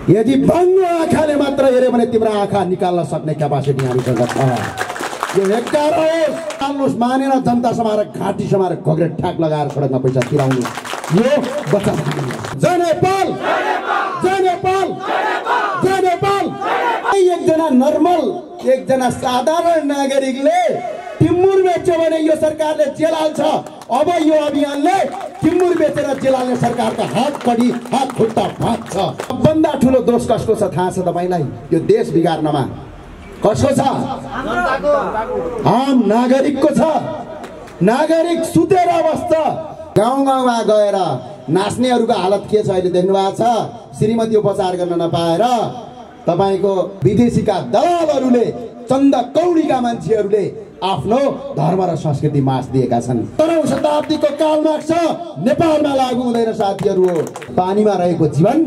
यदि बङ्गो आँखाले मात्र हेऱ्यो भने तिम्रो आँखा निकाल्न सक्ने क्यापासिटी हामीसँग छ। यो हेक्कार होस् मानेर जनता समाएर घाँटी समाएर घोग्रे ठ्याक लगाएर सडकमा पैसा तिराउनु यो बच्चा जय नेपाल जय नेपाल जय नेपाल। एकजना नर्मल एकजना साधारण नागरिकले टिमुर बेच्यो भने यो सरकारले जेल हाल्छ। अब यो अभियानले टिमुर बेचेर जेल हाल्ने सरकारका हात कडी हात खुट्टा भाँच्छ। सबभन्दा ठुलो दोष कसको छ थाहा छ तपाईलाई? यो देश बिगार्नमा कसको छ? आम नागरिकको छ। नागरिक सुतेर बस्छ। गाउँ गाउँमा गएर नाच्नेहरूको हालत के छ अहिले देख्नु भएको छ। श्रीमती उपचार गर्न नपाएर तपाईको विदेशीका दलालहरूले चन्द कौडीका मान्छेहरूले आफ्नो धर्म र संस्कृति मास दिएका छन्। 13औं शताब्दीको कालमार्क्स छ नेपालमा लागू हुँदैन साथीहरू। पानीमा रहेको जीवन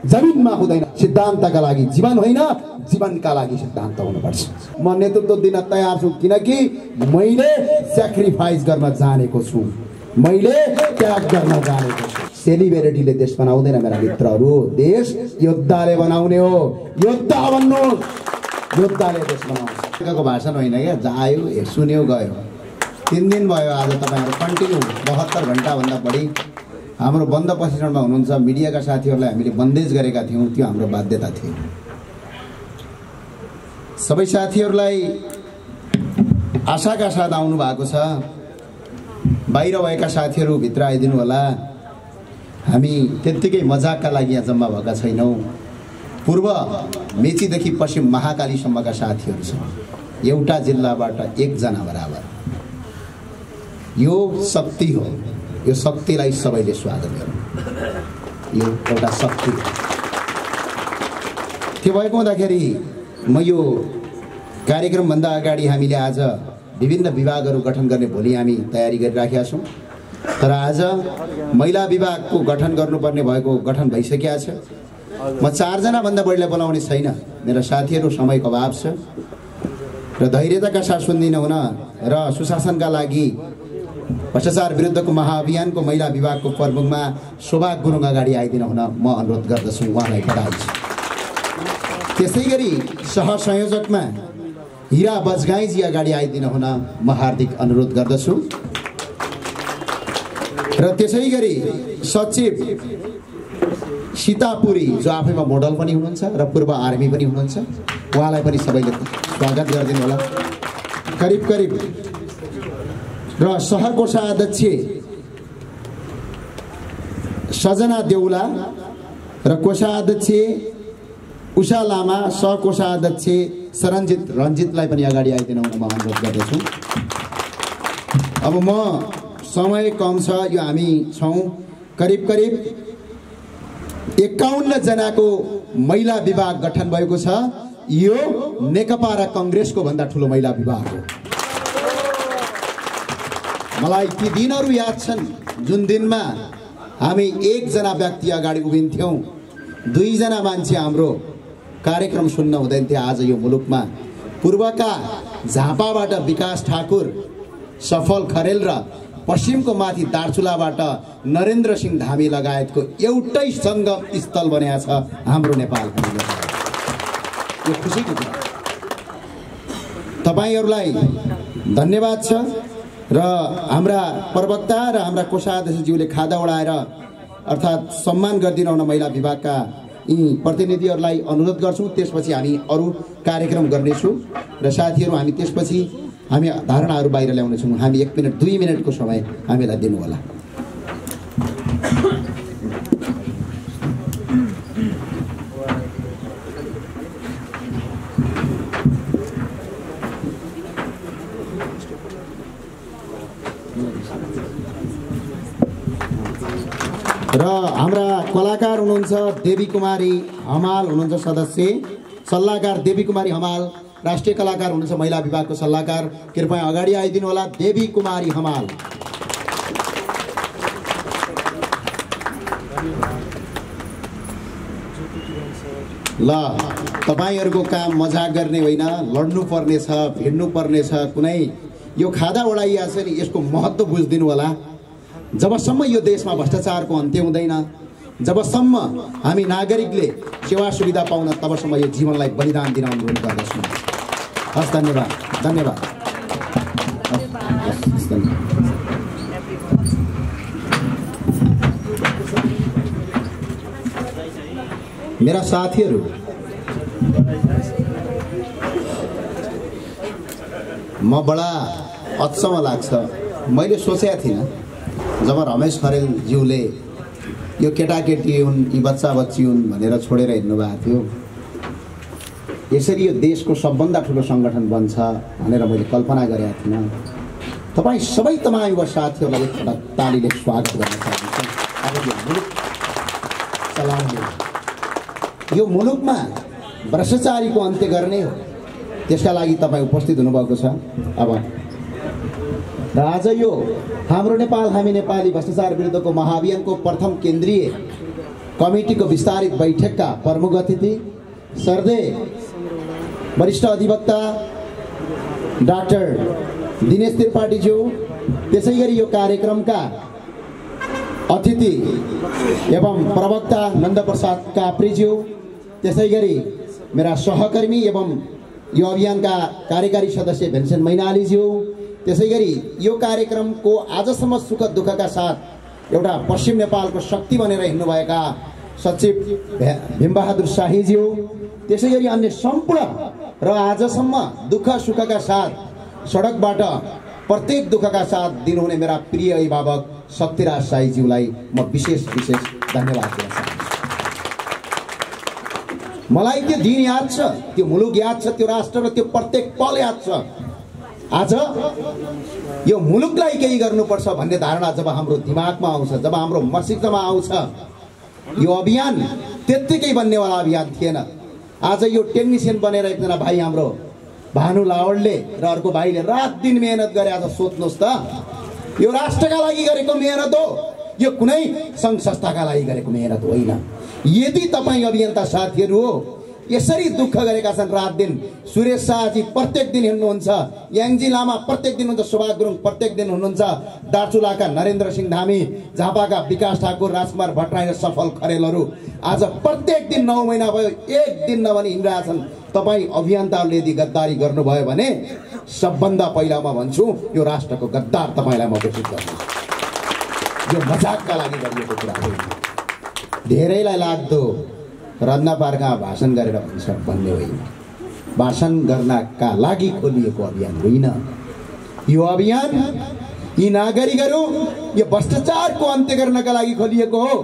जमिनमा हुँदैन। सिद्धान्तका लागि जीवन होइन, जीवनका लागि सिद्धान्त हुनुपर्छ। म नेतृत्व दिन तयार छु किनकि मैले स्याक्रिफाइस गर्न जानेको छु, मैले त्याग गर्न जानेको छु। सेलिब्रिटीले देश बनाउँदैन मेरा मित्रहरू, देश योद्धाले बनाउने हो। योद्धा बन्नु, योद्धाले देश बनाउँछ। को भाषण होइन क्या, जायो सुन्यो गयो। 3 दिन भयो आज तपाईहरु कन्टिन्यू 72 घण्टाभन्दा बढी हाम्रो बन्द प्रशिक्षणमा हुनुहुन्छ। मिडियाका साथीहरूलाई हामीले बन्देज गरेका थियौँ, त्यो हाम्रो बाध्यता थियो। सबै साथीहरूलाई आशाका साथ आउनु भएको छ। बाहिर भएका साथीहरू भित्र आइदिनु होला। हामी त्यतिकै मजाकका लागि यहाँ जम्मा भएका छैनौँ। पूर्व मेचीदेखि पश्चिम महाकालीसम्मका साथीहरू छन्। एउटा जिल्लाबाट एकजना बराबर। यो शक्ति हो। यो शक्तिलाई सबैले स्वागत गरौँ। यो एउटा शक्ति हो। त्यो भएको हुँदाखेरि म यो कार्यक्रमभन्दा अगाडि हामीले आज विभिन्न विभागहरू गठन गर्ने भोलि हामी तयारी गरिराखेका छौँ। तर आज महिला विभागको गठन गर्नुपर्ने भएको गठन भइसकेको छ। म 4 जना भन्दा बढीलाई बोलाउने छैन। मेरा साथीहरू समयको अभाव छ र धैर्यताका साथ सुन्दिन हुन र सुशासनका लागि भ्रष्टाचार विरुद्धको महाअभियानको महिला विभागको प्रमुखमा शोभा गुरुङ अगाडि आइदिन हुन म अनुरोध गर्दछु। उहाँलाई बधाई छ। त्यसै गरी सहसंयोजकमा हिरा बजगाईजी अगाडि आइदिन हुन म हार्दिक अनुरोध गर्दछु। र त्यसै गरी सचिव सीतापुरी जो आफैमा मोडल पनि हुनुहुन्छ र पूर्व आर्मी पनि हुनुहुन्छ, उहाँलाई पनि सबैले स्वागत गरिदिनु होला। करिब करिब र सहकोषाध्यक्ष सजना देउला र कोषाध्यक्ष उषा लामा, सहकोषाध्यक्ष रञ्जितलाई पनि अगाडि आइदिनु हुन म अनुरोध गर्दछु। अब म समय कम छ, यो हामी छौँ करिब करिब 51 जनाको महिला विभाग गठन भएको छ। यो नेकपा र कांग्रेसको भन्दा ठुलो महिला विभाग हो। मलाई ती दिनहरू याद छन् जुन दिनमा हामी 1 जना व्यक्ति अगाडि उभिन्थ्यौँ, 2 जना मान्छे हाम्रो कार्यक्रम सुन्न हुँदैन थियो। आज यो मुलुकमा पूर्वका झापाबाट विकास ठाकुर, सफल खरेल र पश्चिमको माथि दार्चुलाबाट नरेन्द्र सिंह धामी लगायतको एउटै संगम स्थल बनेको छ हाम्रो नेपाल। यो खुसीको कुरा। तपाईहरुलाई धन्यवाद छ र हाम्रा प्रवक्ता र हाम्रा कोषाध्यक्षज्यूले खादा उडाएर अर्थात् सम्मान गरिदिनु हुन महिला विभागका यी प्रतिनिधिहरूलाई अनुरोध गर्छौं। त्यसपछि हामी अरु कार्यक्रम गर्नेछौँ र साथीहरू हामी त्यसपछि हामी धारणाहरू बाहिर ल्याउनेछौँ। हामी 1 मिनेट 2 मिनेटको समय हामीलाई दिनु होला। र हाम्रा कलाकार हुनुहुन्छ देवी कुमारी हमाल हुनुहुन्छ सदस्य, सल्लाहकार देवी कुमारी हमाल, राष्ट्रिय कलाकार हुनुहुन्छ महिला विभागको सल्लाहकार। कृपया अगाडि आइदिनु होला देवी कुमारी हमाल। ल तपाईहरुको काम मजाक गर्ने होइन, लड्नु पर्ने छ, भिड्नु पर्ने छ। कुनै यो खादा उडाइया छ नि, यसको महत्त्व बुझ्दिनु होला। जबसम्म यो देशमा भ्रष्टाचारको अन्त्य हुँदैन, जबसम्म हामी नागरिकले सेवा सुविधा पाउन तबसम्म यो जीवनलाई बलिदान दिन अनुरोध गर्दछौँ। हस्, धन्यवाद। धन्यवाद। मेरा साथीहरू, म बडा अचम्म लाग्छ। मैले सोचेको थिइनँ जब रमेश खरेलज्यूले यो केटाकेटी हुन्, यी बच्चा बच्ची हुन् भनेर छोडेर हिँड्नु भएको थियो, यसरी यो देशको सबभन्दा ठुलो सङ्गठन बन्छ भनेर मैले कल्पना गरेको थिइनँ। तपाईँ सबै तमाम साथीहरूलाई एकपल्ट तालीले स्वागत गर्न चाहन्छु। अब यो मुलुक चलाउने, यो मुलुकमा भ्रष्टाचारीको अन्त्य गर्ने हो, त्यसका लागि तपाईँ उपस्थित हुनुभएको छ। अब र आज यो हाम्रो नेपाल हामी नेपाली भ्रष्टाचार विरुद्धको महाअभियानको प्रथम केन्द्रीय कमिटीको विस्तारित बैठकका प्रमुख अतिथि सर्दे वरिष्ठ अधिवक्ता डाक्टर दिनेश त्रिपाठीज्यू, त्यसै गरी यो कार्यक्रमका अतिथि एवं प्रवक्ता नन्दप्रसाद काप्रीज्यू, त्यसै गरी मेरा सहकर्मी एवं यो अभियानका कार्यकारी सदस्य भेन्सेन मैनालीज्यू, त्यसै गरी यो कार्यक्रमको आजसम्म सुख दुःखका साथ एउटा पश्चिम नेपालको शक्ति बनेर हिँड्नुभएका सचिव भीमबहादुर शाहीज्यू, त्यसै गरी अन्य सम्पूर्ण र आजसम्म दुःख सुखका साथ सडकबाट प्रत्येक दुःखका साथ दिनुहुने मेरा प्रिय अभिभावक शक्तिराज शाहीज्यूलाई म विशेष धन्यवाद दिन चाहन्छु। मलाई त्यो दिन याद छ, त्यो मुलुक याद छ, त्यो राष्ट्र र त्यो प्रत्येक पल याद छ। आज यो मुलुकलाई केही गर्नुपर्छ भन्ने धारणा जब हाम्रो दिमागमा आउँछ, जब हाम्रो मस्तिष्कमा आउँछ, यो अभियान त्यत्तिकै बन्नेवाला अभियान थिएन। आज यो टेक्निसियन बनेर एकजना भाइ हाम्रो भानु लावडले र अर्को भाइले रात दिन मेहनत गरे। आज सोध्नुहोस् त, यो राष्ट्रका लागि गरेको मेहनत हो, यो कुनै सङ्घ संस्थाका लागि गरेको मेहनत होइन। यदि तपाईँ अभियन्ता साथीहरू हो, यसरी दुःख गरेका छन् रात दिन, सुरेश शाहजी प्रत्येक दिन हिँड्नुहुन्छ, याङजी लामा प्रत्येक दिन हुनुहुन्छ, सुभाष गुरुङ प्रत्येक दिन हुनुहुन्छ, दार्चुलाका नरेन्द्र सिंह धामी, झापाका विकास ठाकुर, राजकुमार भट्टराई र सफल खरेलहरू आज प्रत्येक दिन 9 महिना भयो एक दिन नभनी हिँडिरहेछन्। तपाईँ अभियन्ताहरूले यदि गद्दारी गर्नुभयो भने सबभन्दा पहिला म भन्छु यो राष्ट्रको गद्दार तपाईँलाई म घोषित गर्छु। यो मजाकका लागि गरिएको कुरा होइन। धेरैलाई लाग्दो रत्नपार्कमा भाषण गरेर भन्छ भन्ने होइन, भाषण गर्नका लागि खोलिएको अभियान होइन। यो अभियान यी नागरिकहरू यो भ्रष्टाचारको अन्त्य गर्नका लागि खोलिएको हो।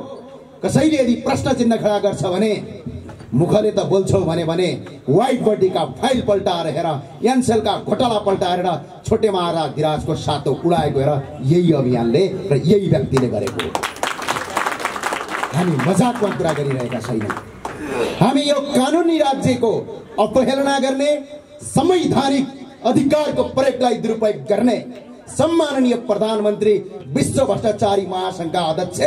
कसैले यदि प्रश्न चिन्ह खडा गर्छ भने मुखले त बोल्छौ भने व्हाइट बडीका फाइल पल्टाएर हेर, एनसेलका घोटाला पल्टाएर छोटे महाराज धिराजको सातो उडाएको हेर, यही अभियानले र यही व्यक्तिले गरेको हो। हामी मजाकमा कुरा गरिरहेका छैनौँ। हामी यो कानुनी राज्यको अवहेलना गर्ने, संवैधानिक अधिकारको प्रयोगलाई दुरुपयोग गर्ने, सम्माननीय प्रधानमन्त्री, विश्व भ्रष्टाचारी महासङ्घका अध्यक्ष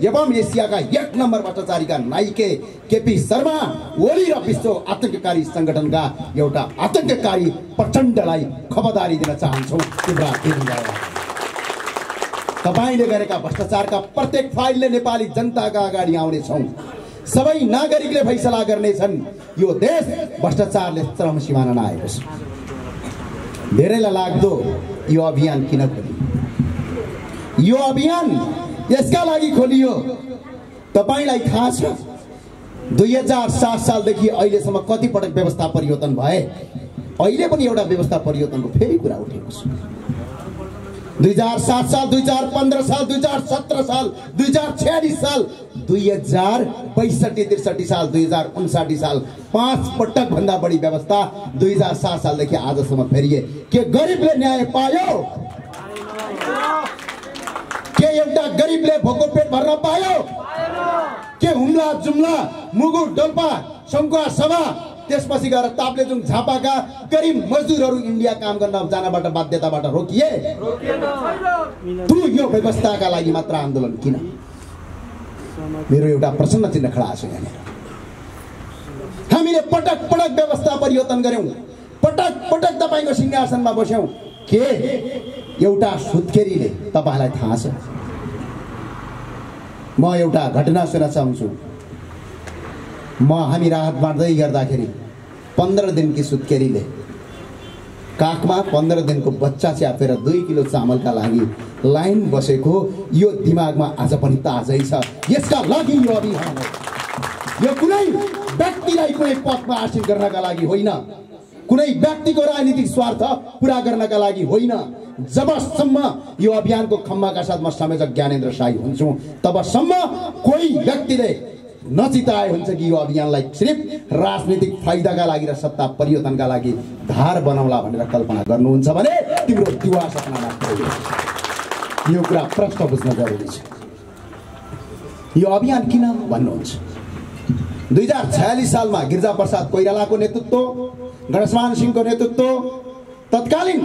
एवं एसियाका 1 नम्बर भ्रष्टाचारीका नाइके केपी शर्मा ओली र विश्व आतंककारी संगठनका एउटा आतंककारी प्रचण्डलाई खबरदारी दिन चाहन्छौँ। तपाईँले गरेका भ्रष्टाचारका प्रत्येक फाइलले नेपाली जनताका अगाडि आउनेछौँ। सबै नागरिकले फैसला गर्नेछन्। यो देश भ्रष्टाचारले चरम सीमाना आएको छ। धेरैलाई लाग्दो यो अभियान किन खोलियो? यो अभियान यसका लागि खोलियो, तपाईलाई थाहा छ 2007 सालदेखि अहिलेसम्म कति पटक व्यवस्था परिवर्तन भए? अहिले पनि एउटा व्यवस्था परिवर्तनको फेरि कुरा उठेको छ। 2007 साल, 2015 साल, 2017 साल, 2046 साल, 2062-63 साल, 2059 साल, 5 पटक भन्दा बढी व्यवस्था 2007 सालदेखि आजसम्म फेरिए। के गरिबले न्याय पायो? के एउटा गरिबले भोको पेट भर्न पायो? के हुम्ला जुम्ला, मुगु डोल्पा, सङ्खुवा सभा, त्यसपछि गएर ताप्लेजुङ झापाका गरिब मजदुरहरू इन्डिया काम गर्न जानबाट बाध्यताबाट रोकिए? यो व्यवस्थाका लागि मात्र आन्दोलन किन? मेरो एउटा प्रश्न चिन्ह खडा छ यहाँनिर। हामीले पटक पटक व्यवस्था परिवर्तन गर्यौं, पटक पटक तपाईको सिंहासनमा बस्यौं। के एउटा सुत्केरीले, तपाईलाई थाहा छ म एउटा घटना सुनाउन चाहन्छु। हामी राहत बाँड्दै गर्दाखेरि 15 दिनकी सुत्केरीले काखमा 15 दिनको बच्चा च्यापेर 2 किलो चामलका लागि लाइन बसेको यो दिमागमा आज पनि ताजै छ। यसका लागि यो अभियान हो। यो कुनै व्यक्तिलाई कुनै पदमा आसीन गर्नका लागि होइन, कुनै व्यक्तिको राजनीतिक स्वार्थ पूरा गर्नका लागि होइन। जबसम्म यो अभियानको खम्बाका साथ म संयोजक ज्ञानेन्द्र शाही हुन्छु तबसम्म कोही व्यक्तिले नचिताए हुन्छ कि यो अभियानलाई सिर्फ राजनीतिक फाइदाका लागि र सत्ता परिवर्तनका लागि धार बनाउला भनेर कल्पना गर्नुहुन्छ भने तिम्रो दिवा सपना मात्र हो। यो कुरा प्रश्न बुझ्न जरुरी छ। यो अभियान किन भन्नुहुन्छ? 2046 सालमा गिरिजाप्रसाद कोइरालाको नेतृत्व, गणेशमान सिंहको नेतृत्व, तत्कालीन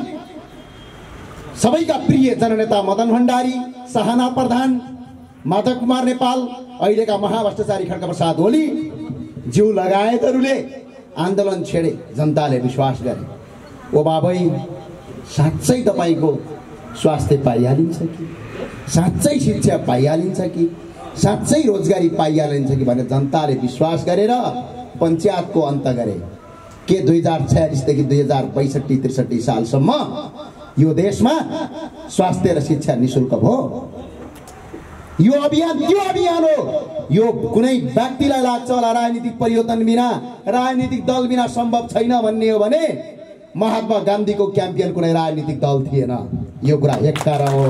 सबैका प्रिय जननेता मदन भण्डारी, सहाना प्रधान, माधव कुमार नेपाल, अहिलेका महाभ्रष्टाचारी खड्गप्रसाद ओली ज्यू लगायतहरूले आन्दोलन छेडे। जनताले विश्वास गरे, ओ बाबै साँच्चै तपाईको स्वास्थ्य पाइहालिन्छ कि, साँच्चै शिक्षा पाइहालिन्छ कि, साँच्चै रोजगारी पाइहालिन्छ कि भनेर जनताले विश्वास गरेर पञ्चायतको अन्त गरे। के 2046 देखि 2062-63 सालसम्म यो देशमा स्वास्थ्य र शिक्षा निशुल्क भयो? यो अभियान त्यो अभियान हो। यो कुनै व्यक्तिलाई लाग्छ होला राजनीतिक परिवर्तन बिना, राजनीतिक दल बिना सम्भव छैन भन्ने हो भने महात्मा गान्धीको क्याम्पियन कुनै राजनीतिक दल थिएन। यो कुरा एकता हो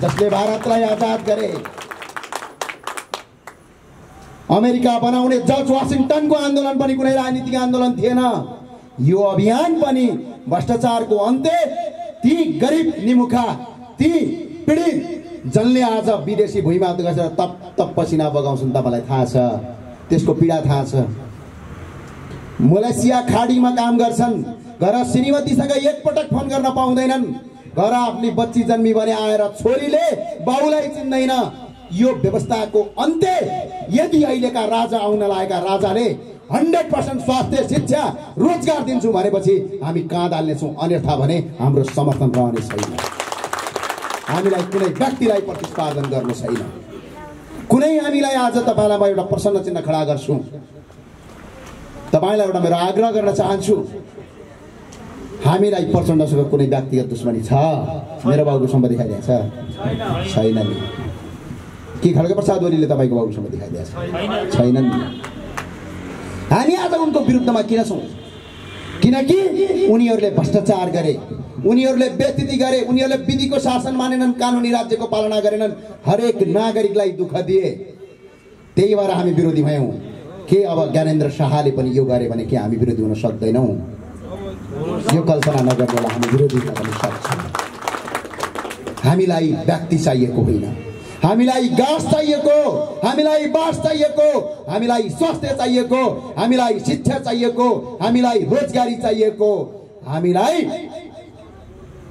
जसले भारतलाई आजाद गरे। अमेरिका बनाउने जर्ज वाशिंटनको आन्दोलन पनि कुनै राजनीतिक आन्दोलन थिएन। यो अभियान पनि भ्रष्टाचारको अन्त्य, ती गरिब निमुखा, ती पीडित जनले आज विदेशी भुइँमा गएर तप तप पसिना बगाउँछन्, तपाईँलाई थाहा छ, त्यसको पीडा थाहा छ। मलेसिया खाडीमा काम गर्छन्, घर श्रीमतीसँग एकपटक फोन गर्न पाउँदैनन्, घर आफ्नी बच्ची जन्मी भने आएर छोरीले बाउलाई चिन्दैन। यो व्यवस्थाको अन्त्य यदि अहिलेका राजा आउन लागेका राजाले 100% स्वास्थ्य, शिक्षा, रोजगार दिन्छु भनेपछि हामी काँध हाल्नेछौँ, अन्यथा भने हाम्रो समर्थन रहने छैन। हामीलाई कुनै व्यक्तिलाई प्रतिस्पर्धा गर्नु छैन। कुनै हामीलाई आज तपाईलाई म एउटा प्रश्न चिन्ह खडा गर्छु। तपाईलाई एउटा मेरो आग्रह गर्न चाहन्छु, हामीलाई प्रचण्डसँग कुनै व्यक्तिगत दुश्मनी छ? मेरो बाबुको सम्पत्ति खाइदिएको छ? छैन नि। के खड्गप्रसाद ओलीले तपाईँको बाबुको सम्पत्ति खाइदिएको छ? छैनन् नि। हामी आज उनको विरुद्धमा किन छौँ? किनकि उनीहरूले भ्रष्टाचार गरे, उनीहरूले बेइज्जती गरे, उनीहरूले विधिको शासन मानेनन्, कानुनी राज्यको पालना गरेनन्, हरेक नागरिकलाई दुःख दिए। त्यही भएर हामी विरोधी भयौँ। के अब ज्ञानेन्द्र शाहले पनि यो गरे भने के हामी विरोधी हुन सक्दैनौँ? यो कल्पना नगर्नेलाई हामी विरोधी हुन पनि सक्छौँ। हामीलाई व्यक्ति चाहिएको होइन, हामीलाई गाँस चाहिएको, हामीलाई बास चाहिएको, हामीलाई स्वास्थ्य चाहिएको, हामीलाई शिक्षा चाहिएको, हामीलाई रोजगारी चाहिएको, हामीलाई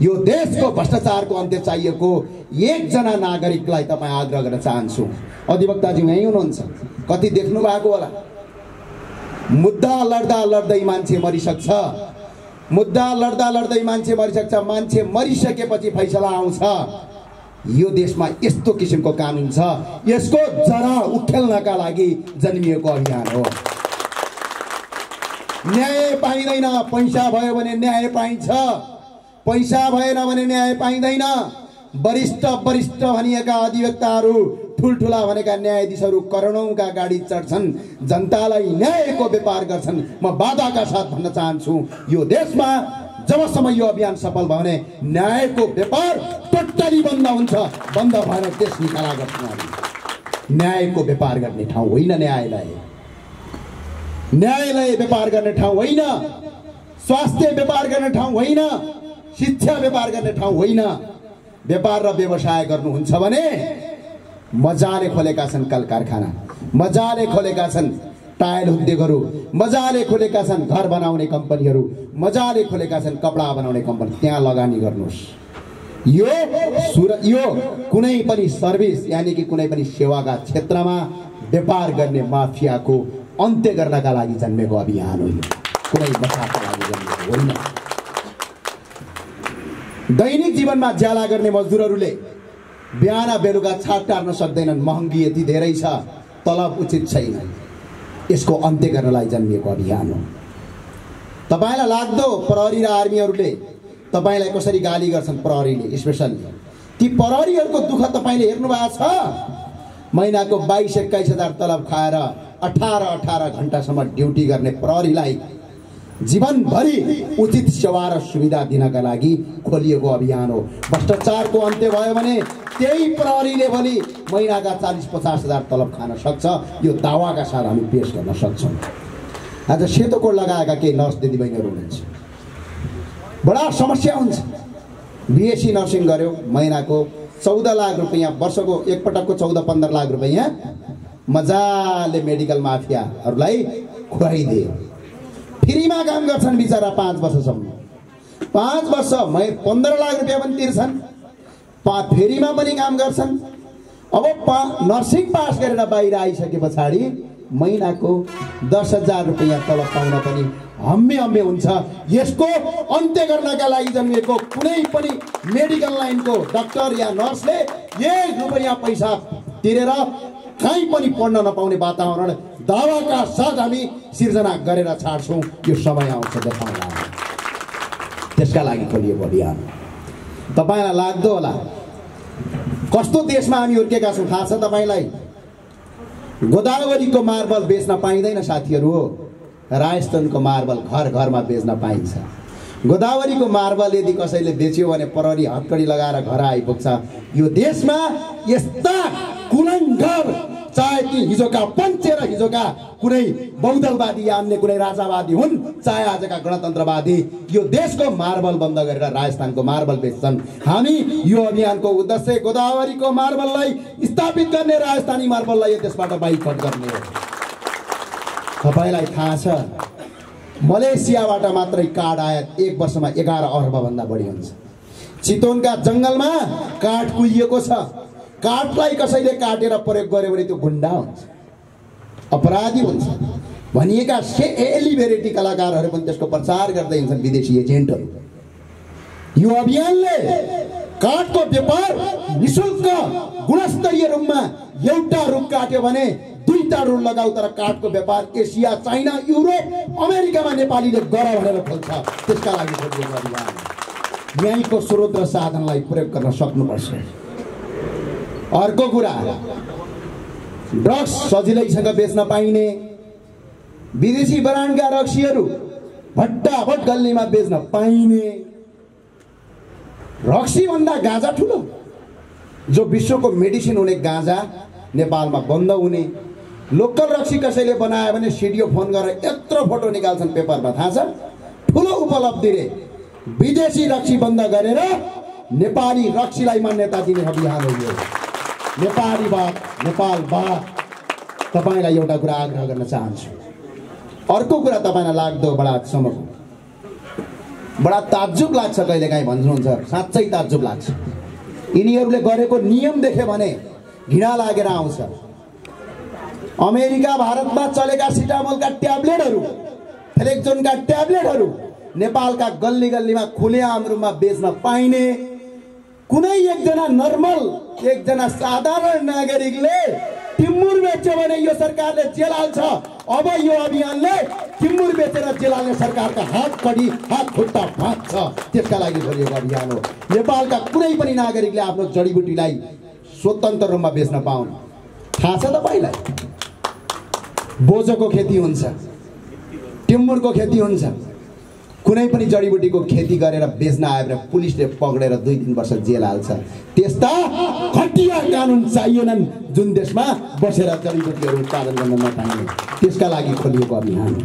यो देशको भ्रष्टाचारको अन्त्य चाहिएको। एकजना नागरिकलाई तपाईँ आग्रह गर्न चाहन्छु, अधिवक्ताजी यहीँ हुनुहुन्छ, कति देख्नु भएको होला, मुद्दा लड्दा लड्दै मान्छे मरिसक्छ, मुद्दा लड्दा लड्दै मान्छे मरिसक्छ, मान्छे मरिसकेपछि फैसला आउँछ। यो देशमा यस्तो किसिमको कानुन छ, यसको जरा उखेल्नका लागि जन्मिएको अभियान हो। न्याय पाइँदैन, पैसा भयो भने न्याय पाइन्छ, पैसा भएन भने न्याय पाइँदैन। वरिष्ठ वरिष्ठ भनिएका अधिवक्ताहरू, ठुल्ठुला भनेका न्यायाधीशहरू करोडौंका गाडी चढ्छन्, जनतालाई न्यायको व्यापार गर्छन्। म बाधाका साथ भन्न चाहन्छु, यो देशमा जबसम्म यो अभियान सफल भयो भने न्यायको व्यापार टोटली बन्द हुन्छ। बन्द भएर देश निकाला गर्छौँ। न्यायको व्यापार गर्ने ठाउँ होइन न्यायालय, न्यायालय व्यापार गर्ने ठाउँ होइन, स्वास्थ्य व्यापार गर्ने ठाउँ होइन, शिक्षा व्यापार गर्ने ठाउँ होइन। व्यापार र व्यवसाय गर्नुहुन्छ भने मजाले खोलेका छन् कल कारखाना, मजाले खोलेका छन् टायल उद्योगहरू, मजाले खोलेका छन् घर बनाउने कम्पनीहरू, मजाले खोलेका छन् कपडा बनाउने कम्पनी, त्यहाँ लगानी गर्नुहोस्। यो कुनै पनि सर्भिस यानी कि कुनै पनि सेवाका क्षेत्रमा व्यापार गर्ने माफियाको अन्त्य गर्नका लागि जन्मेको अभियान हो, कुनै बचावका लागि जन्मेको होइन। दैनिक जीवनमा ज्याला गर्ने मजदुरहरूले बिहान बेलुका छाप टार्न सक्दैनन्, महँगी यति धेरै छ, तलब उचित छैन। यसको अन्त्य गर्नलाई जन्मिएको अभियान हो। तपाईलाई लाग्दो प्रहरी र आर्मीहरूले तपाईलाई कसरी गाली गर्छन्, प्रहरीले स्पेशली ती प्रहरीहरूको दुःख तपाईले हेर्नु भएको छ? महिनाको 22-21 हजार तलब खाएर 18 घण्टासम्म ड्युटी गर्ने प्रहरीलाई जीवनभरि उचित सेवा र सुविधा दिनका लागि खोलिएको अभियान हो। भ्रष्टाचारको अन्त्य भयो भने त्यही प्रहरीले भोलि महिनाका 40-50 हजार तलब खान सक्छ। यो दावाका साथ हामी पेश गर्न सक्छौँ। आज सेतो कोट लगाएका केही नर्स दिदीबहिनीहरू हुनुहुन्छ, बडा समस्या हुन्छ। बिएससी नर्सिङ गर्यो, महिनाको 14 लाख रुपैयाँ, वर्षको एकपटकको 14-15 लाख रुपैयाँ मजाले मेडिकल माफियाहरूलाई खुवाइदियो। फ्रीमा काम गर्छन् बिचरा 5 वर्षसम्म। 5 वर्ष 15 लाख रुपैयाँ पनि तिर्छन्, फेरीमा पनि काम गर्छन्। अब नर्सिङ पास गरेर बाहिर आइसके पछाडि महिनाको 10,000 रुपैयाँ तलब पाउन पनि हम्मे हुन्छ। यसको अन्त्य गर्नका लागि जन्मिएको कुनै पनि मेडिकल लाइनको डाक्टर या नर्सले 1 रुपैयाँ पैसा तिरेर कहीँ पनि पढ्न नपाउने वातावरण दावाका साथ हामी सिर्जना गरेर छाड्छौँ। यो समय आउँछ देखाउन, त्यसका लागि खोलिएको अभियान। तपाईलाई लाग्दो होला कस्तो देशमा हामी हुर्केका छौँ थाहा छ तपाईलाई? गोदावरीको मार्बल बेच्न पाइँदैन साथीहरू हो, राजस्थानको मार्बल घर घरमा बेच्न पाइन्छ। गोदावरीको मार्बल यदि कसैले बेच्यो भने प्रहरी हत्कडी लगाएर घर आइपुग्छ। यो देशमा यस्ता कुलङ्घर, चाहे ती हिजोका पञ्चे र हिजोका कुनै बहुदलवादी या अन्य कुनै राजावादी हुन्, चाहे आजका गणतन्त्रवादी, यो देशको मार्बल बन्द गरेर राजस्थानको मार्बल बेच्छन्। हामी यो अभियानको उद्देश्य गोदावरीको मार्बललाई स्थापित गर्ने, राजस्थानी मार्बललाई यो देशबाट बाइकआउट गर्ने हो। तपाईलाई थाहा छ मलेसियाबाट मात्रै काठ आयात 1 वर्षमा 11 अर्ब भन्दा बढी हुन्छ। चितवनका जंगलमा काठ कुहिएको छ। काठलाई कसैले काटेर प्रयोग गर्यो भने त्यो गुण्डा हुन्छ, अपराधी हुन्छ। भनिएका सेलिब्रिटी कलाकारहरू पनि त्यसको प्रचार गर्दै हिँड्छन्, विदेशी एजेन्टहरू। यो अभियानले काठको व्यापार निशुल्क गुणस्तरीय रूपमा एउटा रुख काट्यो भने 2टा रुख लगाऊ, तर काठको व्यापार एसिया, चाइना, युरोप, अमेरिकामा नेपालीले गर भनेर खोल्छ। त्यसका लागि खोलिएको अभियान। यहीँको स्रोत र साधनलाई प्रयोग गर्न सक्नुपर्छ। अर्को कुरा, ड्रग्स सजिलैसँग बेच्न पाइने, विदेशी ब्रान्डका रक्सीहरू भट्टाभट गल्लीमा बेच्न पाइने। रक्सी भन्दा गाँजा ठुलो, जो विश्वको मेडिसिन हुने गाँजा नेपालमा बन्द हुने। लोकल रक्सी कसैले बनायो भने सिडियो फोन गरेर यत्रो फोटो निकाल्छन् पेपरमा, थाहा छ? ठुलो उपलब्धि रे। विदेशी रक्सी बन्द गरेर नेपाली रक्सीलाई मान्यता दिने अभियान हो यो। नेपाली बात, नेपाल बात। तपाईलाई एउटा कुरा आग्रह गर्न चाहन्छु। अर्को कुरा तपाईलाई लाग्दो बडा ताज्जुब लाग्छ, कहिलेकाहीँ भन्नुहुन्छ, साँच्चै ताज्जुब लाग्छ। यिनीहरूले गरेको नियम देखे भने घृणा लागेर आउँछ। अमेरिका भारतमा चलेका सिटामोलका ट्याब्लेटहरू, फ्लेक्जोनका ट्याब्लेटहरू नेपालका गल्ली गल्लीमा खुलेआम रूपमा बेच्न पाइने। कुनै एकजना नर्मल, एकजना साधारण नागरिकले टिम्मुर बेच्यो भने यो सरकारले जेल हाल्छ। अब यो अभियानले टिम्मुर बेचेर जेल हाल्ने सरकारका हात खुट्टा भाँच्छ। त्यसका लागि खोलिएको अभियान हो। नेपालका कुनै पनि नागरिकले आफ्नो जडीबुटीलाई स्वतन्त्र रूपमा बेच्न पाउन्। थाहा छ तपाईलाई? बोजोको खेती हुन्छ, टिम्मुरको खेती हुन्छ। कुनै पनि जडीबुटीको खेती गरेर बेच्न आयो भने पुलिसले पक्रेर 2-3 वर्ष जेल हाल्छ। त्यस्ता घटिया कानुन चाहिएनन् जुन देशमा बसेर जडीबुटीहरू उत्पादन गर्न नपाइने। त्यसका लागि खोलिएको अभियान हो।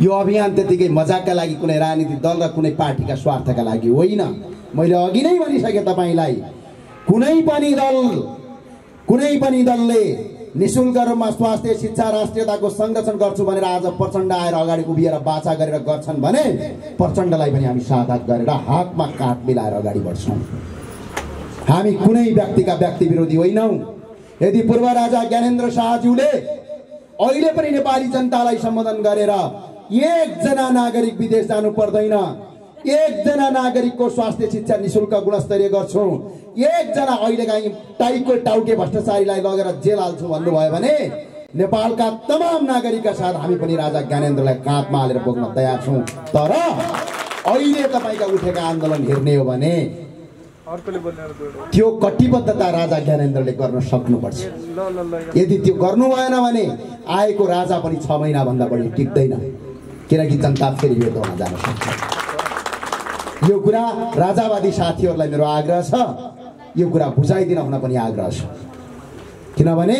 यो अभियान त्यतिकै मजाकका लागि, कुनै राजनीतिक दल र कुनै पार्टीका स्वार्थका लागि होइन। मैले अघि नै भनिसकेँ तपाईलाई, कुनै पनि दलले निशुल्क रूपमा स्वास्थ्य, शिक्षा, राष्ट्रियताको संरक्षण गर्छु भनेर आज प्रचण्ड आएर अगाडि उभिएर बाचा गरेर गर्छन् भने प्रचण्डलाई पनि हामी साथ गरेर हातमा काठ मिलाएर अगाडि बढ्छौँ। हामी कुनै व्यक्तिका व्यक्ति विरोधी होइनौँ। यदि पूर्व राजा ज्ञानेन्द्र शाहज्यूले अहिले पनि नेपाली जनतालाई सम्बोधन गरेर एकजना नागरिक विदेश जानु पर्दैन, एकजना नागरिकको स्वास्थ्य शिक्षा निशुल्क गुणस्तरीय गर्छौँ, एकजना अहिलेकाहीँ टाइको टाउके भ्रष्टाचारीलाई लगेर जेल हाल्छौँ भन्नुभयो भने नेपालका तमाम नागरिकका साथ हामी पनि राजा ज्ञानेन्द्रलाई काँधमा हालेर बोक्न तयार छौँ। तर अहिले तपाईँका उठेका आन्दोलन हेर्ने हो भने त्यो कटिबद्धता राजा ज्ञानेन्द्रले गर्न सक्नुपर्छ। यदि त्यो गर्नु भएन भने आएको राजा पनि 6 महिनाभन्दा बढी टिक्दैन, किनकि जनता फेरि भेटमा जान सक्छ। यो कुरा राजावादी साथीहरूलाई मेरो आग्रह छ, यो कुरा बुझाइदिन हुन पनि आग्रह छ। किनभने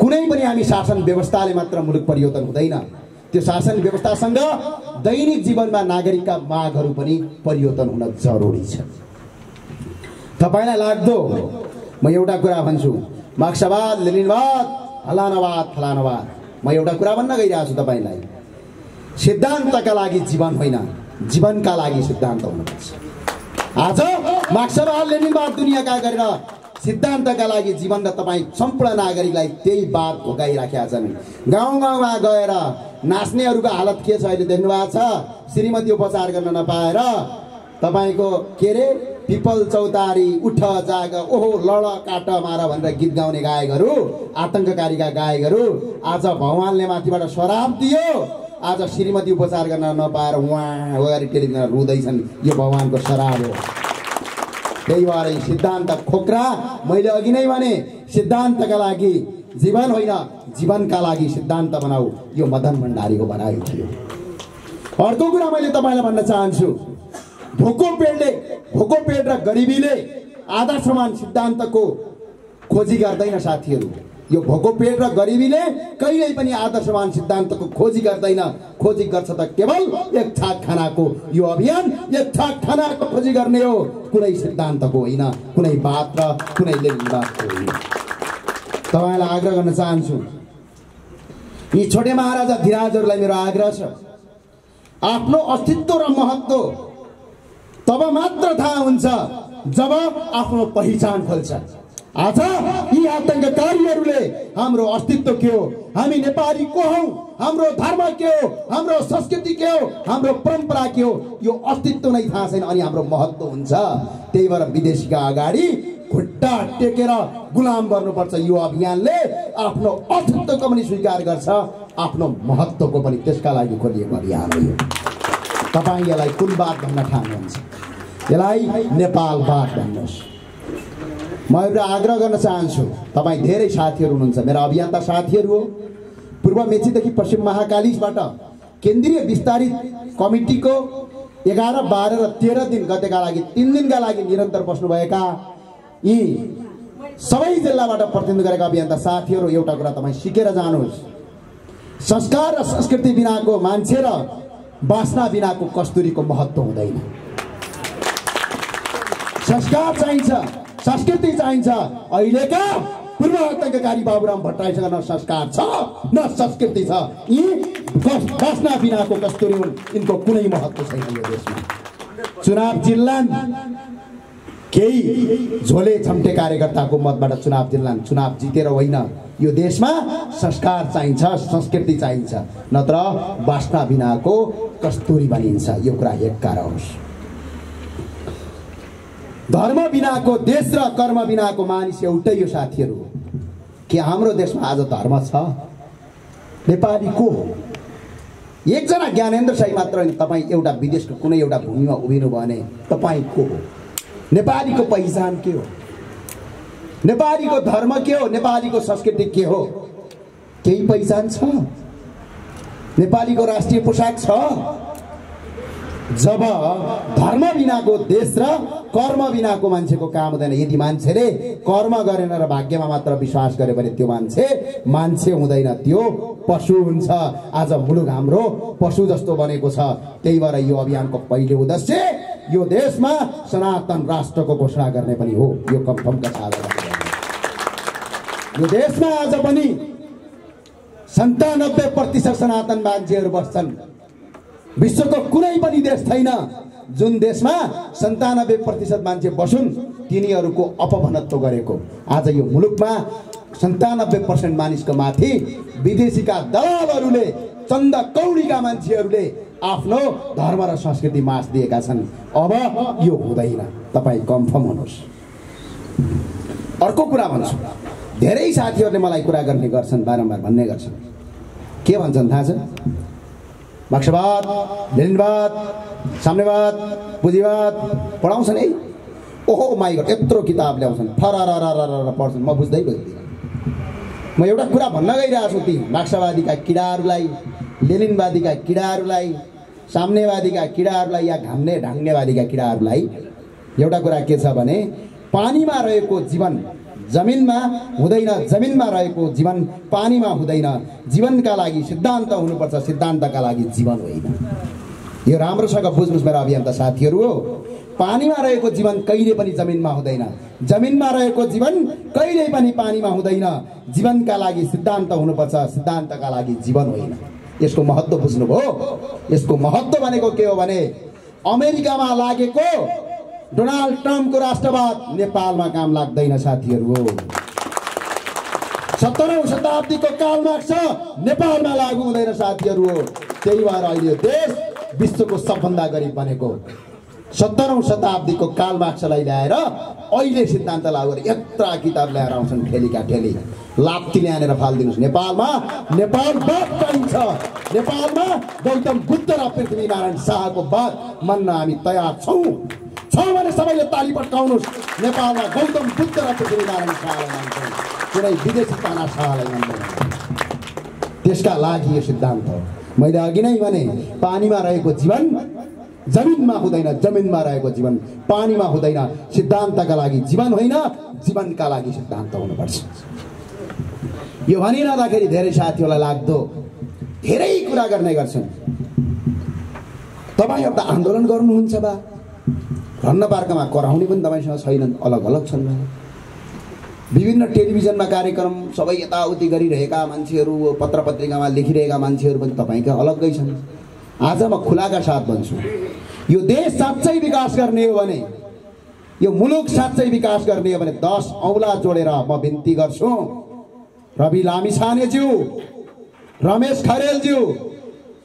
कुनै पनि हामी शासन व्यवस्थाले मात्र मुलुक परिवर्तन हुँदैन, त्यो शासन व्यवस्थासँग दैनिक जीवनमा नागरिकका मागहरू पनि परिवर्तन हुन जरुरी छ। तपाईलाई लाग्दो म एउटा कुरा भन्छु, मार्क्सवाद, लेनिनवाद, फलानावाद फलानावाद, म एउटा कुरा भन्न गइरहेको छु तपाईलाई, सिद्धान्तका लागि जीवन होइन, जीवनका लागि सिद्धान्त हुनुपर्छ। आज मार्क्सवाद लेनिनवाद दुनियाँका गरेर सिद्धान्तका लागि जीवन र तपाईँ सम्पूर्ण नागरिकलाई त्यही बात भोगाइराखेका छन्। गाउँ गाउँमा गएर नाच्नेहरूको हालत के छ अहिले देख्नु भएको छ। श्रीमती उपचार गर्न नपाएर तपाईँको के अरे पिपल चौतारी उठ जाग ओहो लड काट मार भनेर गीत गाउने गायकहरू, आतङ्ककारीका गायकहरू आज भगवानले माथिबाट श्राप दियो, आज श्रीमती उपचार गर्न नपाएर उहाँ अगाडि टेलिभिजनमा रुँदैछन्। यो भगवानको श्राप हो। त्यही भएर सिद्धान्त खोक्रा, मैले अघि नै भने सिद्धान्तका लागि जीवन होइन, जीवनका लागि सिद्धान्त बनाऊ, यो मदन भण्डारीको भनाइ थियो। अर्को कुरा मैले तपाईँलाई भन्न चाहन्छु, भोको पेट र गरिबीले आदर्शमान सिद्धान्तको खोजी गर्दैन साथीहरू। यो भोको पेट र गरिबीले कहिल्यै पनि आदर्शमान सिद्धान्तको खोजी गर्दैन। खोजी गर्छ त केवल एक छाक खानाको। यो अभियान एक छाक खानाको खोजी गर्ने हो, कुनै सिद्धान्तको होइन, कुनै बात र कुनै लेनिनवादको होइन। तपाईँलाई आग्रह गर्न चाहन्छु, यी छोटे महाराजा धीराजहरूलाई मेरो आग्रह छ, आफ्नो अस्तित्व र महत्त्व तब मात्र थाहा हुन्छ जब आफ्नो पहिचान खोल्छ। आज यी आतङ्ककारीहरूले हाम्रो अस्तित्व के हो, हामी नेपाली को हौ, हाम्रो धर्म के हो, हाम्रो संस्कृति के हो, हाम्रो परम्परा के हो, यो अस्तित्व नै थाहा छैन अनि हाम्रो महत्त्व हुन्छ। त्यही भएर विदेशीका अगाडि खुट्टा टेकेर गुलाम गर्नुपर्छ। यो अभियानले आफ्नो अस्तित्वको पनि स्वीकार गर्छ, आफ्नो महत्त्वको पनि, त्यसका लागि खोलिएको अभियान हो। तपाईँ यसलाई कुन बात भन्न ठान्नुहुन्छ? यसलाई नेपालवाद भन्नुहोस्। म एउटा आग्रह गर्न चाहन्छु, तपाईँ धेरै साथीहरू हुनुहुन्छ, मेरा अभियन्ता साथीहरू हो, पूर्व मेचीदेखि पश्चिम महाकालीबाट केन्द्रीय विस्तारित कमिटीको 11, 12 र 13 दिन गतेका लागि 3 दिनका लागि निरन्तर बस्नुभएका यी सबै जिल्लाबाट प्रतिनिधित्व गरेका अभियन्ता साथीहरू, एउटा कुरा तपाईँ सिकेर जानुहोस्, संस्कार र संस्कृति बिनाको मान्छे र वासना बिनाको कस्तुरीको महत्त्व हुँदैन। संस्कार चाहिन्छ, संस्कृति चाहिन्छ। अहिलेका पूर्व आतङ्ककारी बाबुराम भट्टराईसँग न संस्कार छ न संस्कृति छ। यी वासना बिनाको कस्तुरी हुन्, यिनको कुनै महत्त्व छैन यो देशमा। चुनाव जिल्लान केही झोले झम्टे कार्यकर्ताको मतबाट चुनाव जिल्लान, चुनाव जितेर होइन। यो देशमा संस्कार चाहिन्छ, संस्कृति चाहिन्छ, नत्र वासना बिनाको कस्तुरी बनिन्छ। यो कुरा एककार होस्। धर्म बिनाको देश र कर्म बिनाको मानिस एउटै हो साथीहरू। के हाम्रो देशमा आज धर्म छ? नेपाली को हो? एकजना ज्ञानेन्द्र साई मात्र होइन। तपाईँ एउटा विदेशको कुनै एउटा भूमिमा उभिनु भयो भने तपाईँ को हो? नेपालीको पहिचान के हो? नेपालीको धर्म के हो? नेपालीको संस्कृति के हो? केही पहिचान छ? नेपालीको राष्ट्रिय पोसाक छ? जब धर्म बिनाको देश र कर्म बिनाको मान्छेको काम हुँदैन। यदि मान्छेले कर्म गरेन र भाग्यमा मात्र विश्वास गरे भने त्यो मान्छे हुँदैन, त्यो पशु हुन्छ। आज मुलुक हाम्रो पशु जस्तो बनेको छ। त्यही भएर यो अभियानको पहिलो उद्देश्य यो देशमा सनातन राष्ट्रको घोषणा गर्ने पनि हो। यो कन्फर्मका साथ यो देशमा आज पनि 97% सनातन मान्छेहरू बस्छन्। विश्वको कुनै पनि देश छैन जुन देशमा 97% मान्छे बसुन् तिनीहरूको अपभनत्व गरेको। आज यो मुलुकमा 97% मानिसको माथि विदेशीका दलालहरूले, चन्दा कौडीका मान्छेहरूले आफ्नो धर्म र संस्कृति मास दिएका छन्। अब यो हुँदैन, तपाईँ कन्फर्म हुनुहोस्। अर्को कुरा भन्छु, धेरै साथीहरूले मलाई कुरा गर्ने गर्छन्, बारम्बार भन्ने गर्छन्, के भन्छन् थाहा छ? मार्क्सवाद, लेनिनवाद, साम्यवाद, पुँजीवाद पढाउँछन् है। ओहो माइ गड, यत्रो किताब ल्याउँछन्, फररररर पढ्छन्, म बुझ्दै बुझ्दिनँ। म एउटा कुरा भन्न गइरहेको छु, ती मार्क्सवादीका किडाहरूलाई, लेनिनवादीका किडाहरूलाई, साम्यवादीका किडाहरूलाई या घाम्ने ढाङ्नेवादीका किडाहरूलाई एउटा कुरा के छ भने, पानीमा रहेको जीवन जमिनमा हुँदैन, जमिनमा रहेको जीवन पानीमा हुँदैन। जीवनका लागि सिद्धान्त हुनुपर्छ, सिद्धान्तका लागि जीवन होइन। यो राम्रोसँग बुझ्नुहोस् मेरा अभियन्ता साथीहरू हो। पानीमा रहेको जीवन कहिले पनि जमिनमा हुँदैन, जमिनमा रहेको जीवन कहिले पनि पानीमा हुँदैन। जीवनका लागि सिद्धान्त हुनुपर्छ, सिद्धान्तका लागि जीवन होइन। यसको महत्त्व बुझ्नुभयो? यसको महत्त्व भनेको के हो भने, अमेरिकामा लागेको डोनाल्ड ट्रम्पको राष्ट्रवाद नेपालमा काम लाग्दैन साथीहरू हो। 17औं शताब्दीको कार्ल मार्क्स नेपालमा लागू हुँदैन साथीहरू हो। त्यही भएर अहिले देश विश्वको सबभन्दा गरिब बनेको। 17औं शताब्दीको कार्ल मार्क्सलाई ल्याएर अहिले सिद्धान्त लागू गरेर यत्रा किताब ल्याएर आउँछन्, ठेलीका ठेली लाप्ती ल्याएर फालिदिनुहोस्। नेपालमा नेपाल बात चाहिन्छ, नेपालमा गौतम बुद्ध र पृथ्वीनारायण शाहको बात मान्न हामी तयार छौँ भने सबैले ताली पड्काउनुहोस्। नेपालमा गौतम बुद्ध र पृथ्वीनारायण शाहलाई मान्छौँ, कुनै विदेशी तानाशाहलाई मान्दैन। त्यसका लागि यो सिद्धान्त हो। मैले अघि नै भने, पानीमा रहेको जीवन जमिनमा हुँदैन, जमिनमा रहेको जीवन पानीमा हुँदैन। सिद्धान्तका लागि जीवन होइन, जीवनका लागि सिद्धान्त हुनुपर्छ। यो भनिरहँदाखेरि धेरै साथीहरूलाई लाग्दो धेरै कुरा गर्ने गर्छन्। तपाईँ एउटा आन्दोलन गर्नुहुन्छ बा, रन्न पार्कमा कराउने पनि तपाईँसँग छैनन्, अलग अलग छन्। विभिन्न टेलिभिजनमा कार्यक्रम सबै यताउति गरिरहेका मान्छेहरू, पत्र पत्रिकामा लेखिरहेका मान्छेहरू पनि तपाईँका अलग्गै छन्। आज म खुलाका साथ भन्छु, यो देश साँच्चै विकास गर्ने हो भने, यो मुलुक साँच्चै विकास गर्ने हो भने 10 औँला जोडेर म बिन्ती गर्छु, रवि लामिछानेज्यू, रमेश खरेलज्यू,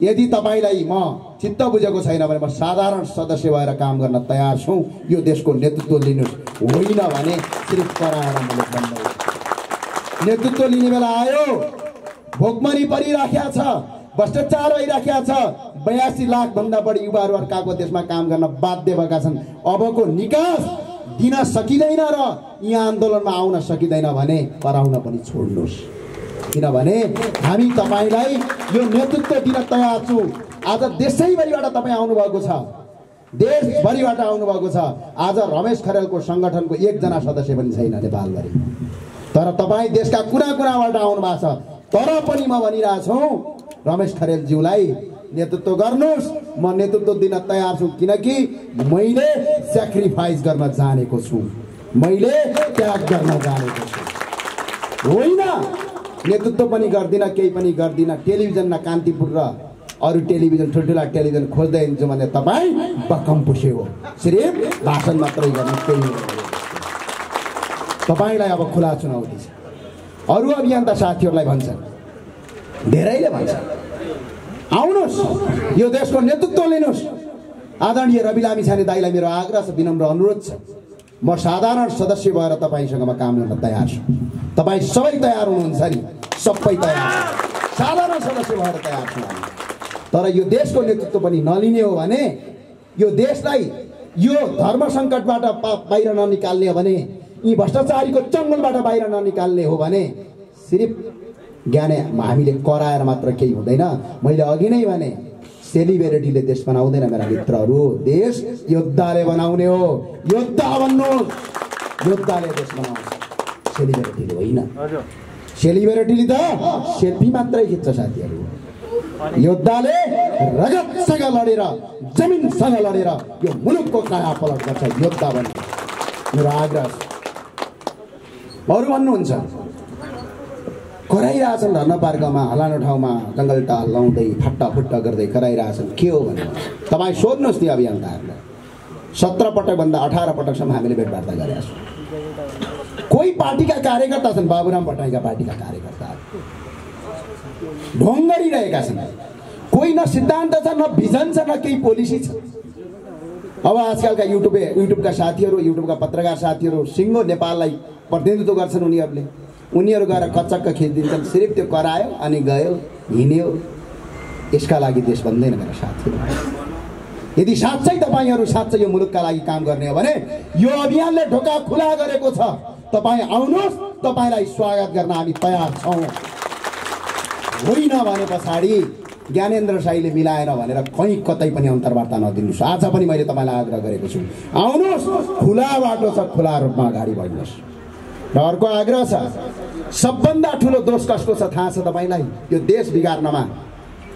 यदि तपाईँलाई म चित्त बुझेको छैन भने म साधारण सदस्य भएर काम गर्न तयार छु। यो देशको नेतृत्व लिनुहोस्, होइन भने सिर्फ कराएर मुलुक बन्द। नेतृत्व लिने बेला आयो, भोकमरी परिराखेको छ, भ्रष्टाचार भइराखेको छ, 82 लाख भन्दा बढी युवाहरू अर्काको देशमा काम गर्न बाध्य भएका छन्। अबको निकास दिन सकिँदैन र यहाँ आन्दोलनमा आउन सकिँदैन भने कराउन पनि छोड्नुहोस्, किनभने हामी तपाईँलाई यो नेतृत्व दिन तयार छु। आज देशैभरिबाट तपाईँ आउनुभएको छ, देशभरिबाट आउनुभएको छ। आज रमेश खरेलको सङ्गठनको एकजना सदस्य पनि छैन नेपालभरि, तर तपाईँ देशका कुना कुनाबाट आउनु भएको छ। तर पनि म भनिरहेको छु, रमेश खरेलज्यूलाई नेतृत्व गर्नुहोस्। म नेतृत्व दिन तयार छु, किनकि मैले सेक्रिफाइस गर्न जानेको छु, मैले त्याग गर्न जानेको छु। होइन नेतृत्व पनि गर्दिनँ, केही पनि गर्दिनँ। टेलिभिजनमा कान्तिपुर र अरू टेलिभिजन, ठुल्ठुला टेलिभिजन खोज्दै हिँड्छु भने तपाईँ बकम पुसे हो, सिर्फ भाषण मात्रै गर्नु, केही होइन। तपाईँलाई अब खुला चुनौती छ। अरू अभियन्ता साथीहरूलाई भन्छन्, धेरैले भन्छन्, आउनुहोस् यो देशको नेतृत्व लिनुहोस्। आदरणीय रवि लामिछाने दाइलाई मेरो आग्रह छ, विनम्र अनुरोध छ, म साधारण सदस्य भएर तपाईँसँग म काम गर्न तयार छु। तपाईँ सबै तयार हुनुहुन्छ नि? सबै तयार, साधारण सदस्य भएर तयार छु। तर यो देशको नेतृत्व पनि नलिने हो भने, यो देशलाई यो धर्म सङ्कटबाट बाहिर ननिकाल्ने हो भने, यी भ्रष्टाचारीको चङ्गलबाट बाहिर ननिकाल्ने हो भने सिर्फ ज्ञाने हामीले कराएर मात्र केही हुँदैन। मैले अघि नै भने, सेलिब्रेटीले देश बनाउँदैन मेरा मित्रहरू, देश योद्धाले बनाउने हो। योद्धा बन्नुहोस्, योद्धाले देश बनाउँछ, सेलिब्रेटीले होइन। सेलिब्रेटीले त सेल्फी मात्रै खिच्छ साथीहरू। योद्धाले रगतसँग लडेर, जमिनसँग लडेर यो मुलुकको काया पलट गर्छ। योद्धा बन्नु मेरो आग्रह। अरू भन्नुहुन्छ, कराइरहेछन् धर्ना पार्कमा, हलानो ठाउँमा जङ्गलटाल लाउँदै फट्टा फुट्टा गर्दै कराइरहेछन्, के हो भने तपाईँ सोध्नुहोस् नि अभियन्ताहरूलाई। 17 पटकभन्दा 18 पटकसम्म हामीले भेटवार्ता गरेका छौँ। कोही पार्टीका कार्यकर्ता छन्, बाबुराम भट्टराईका पार्टीका कार्यकर्ताहरू ढोङ गरिरहेका छन्। कोही न सिद्धान्त छ, न भिजन छ, न केही पोलिसी छ। अब आजकलका युट्युबका साथीहरू, युट्युबका पत्रकार साथीहरू सिङ्गो नेपाललाई प्रतिनिधित्व गर्छन्। उनीहरू गएर कच्चक्क खिचिदिन्छन्, सिर्फ त्यो करायो अनि गयो, हिँड्यो। यसका लागि देश बन्दैन मेरा साथीहरू। यदि साँच्चै तपाईहरू साँच्चै यो मुलुकका लागि काम गर्ने हो भने यो अभियानले ढोका खुला गरेको छ। तपाईँ आउनुहोस्, तपाईँलाई स्वागत गर्न हामी तयार छौँ। होइन भने पछाडि ज्ञानेन्द्र साईले मिलाएर भनेर कहीँ कतै पनि अन्तर्वार्ता नदिनुहोस्। आज पनि मैले तपाईँलाई आग्रह गरेको छु, आउनुहोस्, खुला बाटो छ, खुला रूपमा अगाडि बढ्नुहोस्। र अर्को आग्रह छ, सबभन्दा ठुलो दोष कसको छ थाहा छ तपाईँलाई? यो देश बिगार्नमा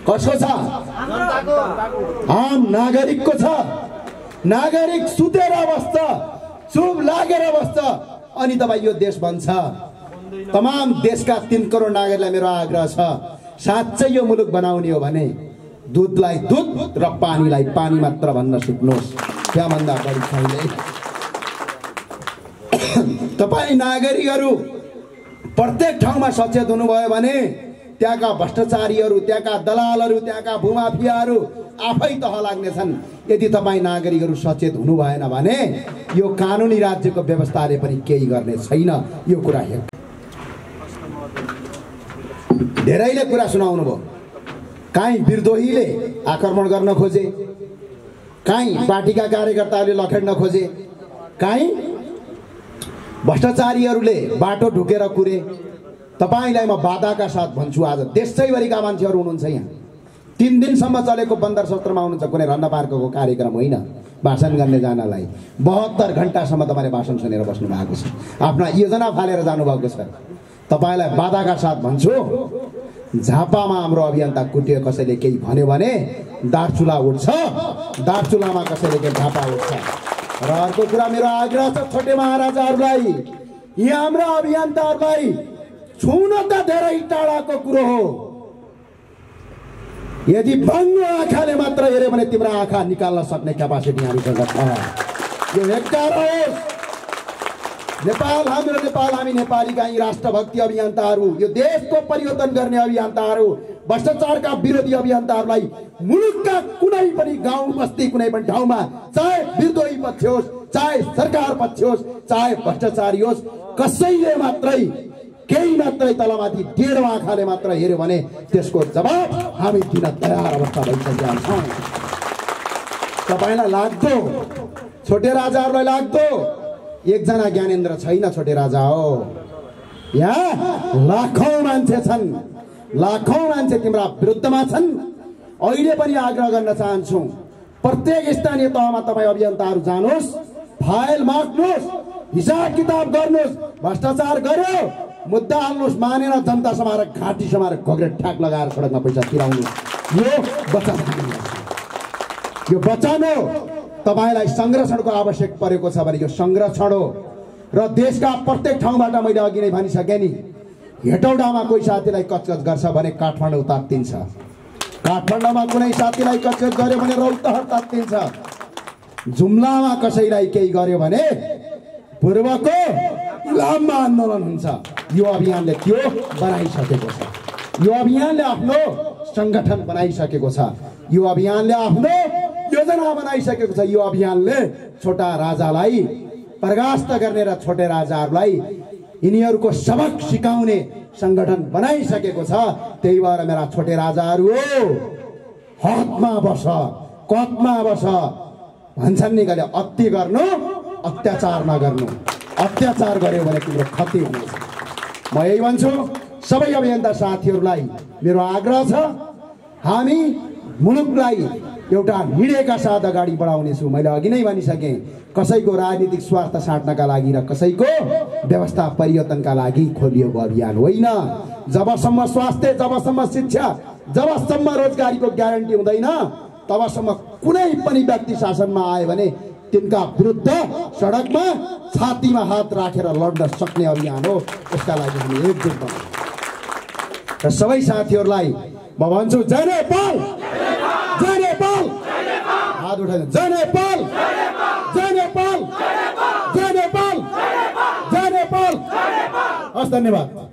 कसको छ? आम नागरिकको छ। नागरिक सुतेर बस्छ, चुप लागेर बस्छ, अनि तपाईँ यो देश बन्छ। तमाम देशका 3 करोड नागरिकलाई मेरो आग्रह छ, साँच्चै यो मुलुक बनाउने हो भने दुधलाई दुध र पानीलाई पानी मात्र भन्न सिक्नुहोस्, त्यहाँभन्दा बढी छैन। तपाईँ नागरिकहरू प्रत्येक ठाउँमा सचेत हुनुभयो भने त्यहाँका भ्रष्टाचारीहरू, त्यहाँका दलालहरू, त्यहाँका भूमाफियाहरू आफै तह लाग्नेछन्। यदि तपाईँ नागरिकहरू सचेत हुनु भएन भने यो कानुनी राज्यको व्यवस्थाले पनि केही गर्ने छैन। यो कुरा धेरैले कुरा सुनाउनु भयो। काहीँ विद्रोहीले आक्रमण गर्न खोजे, काहीँ पार्टीका कार्यकर्ताहरूले लखेड्न खोजे, काहीँ भ्रष्टाचारीहरूले बाटो ढुकेर कुरे। तपाईलाई म बाधाका साथ भन्छु, आज देशैभरिका मान्छेहरू हुनुहुन्छ यहाँ। 3 दिनसम्म चलेको बन्दर सत्रमा आउनुहुन्छ, कुनै रन्न पार्कको कार्यक्रम होइन भाषण गर्ने जानलाई। 72 घण्टासम्म तपाईँले भाषण सुनेर बस्नु भएको छ, आफ्ना योजना फालेर जानुभएको छ। तपाईँलाई बाधाका साथ भन्छु, झापामा हाम्रो अभियन्ता कुटियो, कसैले केही भन्यो भने दार्चुला उठ्छ, दार्चुलामा कसैले केही झापा उठ्छ। र अर्को कुरा मेरो आग्रह छ छोटे महाराजाहरूलाई, यी हाम्रा अभियन्ताहरूलाई छुन त धेरै टाढाको कुरो हो। यदि बङ्गो आँखाले मात्र हेऱ्यो भने तिम्रो आँखा निकाल्न सक्ने क्यापासिटी हामीसँग छ। यो हेक्कार होस्। नेपाल हाम्रो नेपाल, हामी नेपालीका यी राष्ट्रभक्ति अभियन्ताहरू, यो देशको परिवर्तन गर्ने अभियन्ताहरू, भ्रष्टाचारका विरोधी अभियन्ताहरूलाई मुलुकका कुनै पनि गाउँ बस्ती कुनै पनि ठाउँमा, चाहे विद्रोही पक्ष होस्, चाहे सरकार पक्ष होस्, चाहे भ्रष्टाचारी होस्, कसैले मात्रै केही मात्रै तलमाथि 1.5 आँखाले मात्र हेऱ्यो भने त्यसको जवाब हामी दिन तयार अवस्था भइसकेका छौँ। तपाईँलाई लाग्दो, छोटे राजाहरूलाई लाग्दो एकजना ज्ञानेन्द्र छैन, छोटे राजा हो। यहाँ लाखौं मान्छे छन्, लाखौं मान्छे तिम्रा विरुद्धमा छन्। अहिले पनि आग्रह गर्न चाहन्छु, प्रत्येक स्थानीय तहमा तपाईँ अभियन्ताहरू जानुहोस्, फाइल माग्नुहोस्, हिसाब किताब गर्नुहोस्। भ्रष्टाचार गर्यो मुद्दा हाल्नुहोस्, मानेर जनता समाएर घाँटी समाएर घोग्रे ठ्याक लगाएर सडकमा पैसा तिराउनुहोस्। यो बचान, यो बचान हो। तपाईलाई संरक्षणको आवश्यक परेको छ भने यो संरक्षण हो। र देशका प्रत्येक ठाउँबाट मैले अघि नै भनिसकेँ नि, हेटौडामा कोही साथीलाई कचकच गर्छ भने काठमाडौँ तात्तिन्छ, काठमाडौँमा कुनै साथीलाई कचकच गर्यो भने रौतहट तात्तिन्छ, जुम्लामा कसैलाई केही गर्यो भने पूर्वको इलाममा आन्दोलन हुन्छ। यो अभियानले त्यो बनाइसकेको छ, यो अभियानले आफ्नो संगठन बनाइसकेको छ, यो अभियानले आफ्नो योजना बनाइसकेको छ। यो अभियानले छोटा राजालाई परास्त गर्ने र छोटे राजाहरूलाई यिनीहरूको सबक सिकाउने संगठन बनाइसकेको छ। त्यही भएर मेरा छोटे राजाहरू हो, हदमा बस, कतमा बस भन्छन् नि, कहिले अति गर्नु, अत्याचार नगर्नु। अत्याचार गर्यो भने तिम्रो क्षति हुनेछ। म यही भन्छु सबै अभियन्ता साथीहरूलाई, मेरो आग्रह छ, हामी मुलुकलाई एउटा हिँडेका साथ अगाडि बढाउनेछौँ। मैले अघि नै भनिसकेँ, कसैको राजनीतिक स्वार्थ साट्नका लागि र कसैको व्यवस्था परिवर्तनका लागि खोलिएको अभियान होइन। जबसम्म स्वास्थ्य, जबसम्म शिक्षा, जबसम्म रोजगारीको ग्यारेन्टी हुँदैन, तबसम्म कुनै पनि व्यक्ति शासनमा आयो भने तिनका विरुद्ध सडकमा छातीमा हात राखेर लड्न सक्ने अभियान हो। यसका लागि हामी एकजुट बनौँ। र सबै साथीहरूलाई म भन्छु, जय नेपाल, जय नेपाल, हात उठाएर जय नेपाल, जय नेपाल, जय नेपाल, जय नेपाल। हस्, धन्यवाद।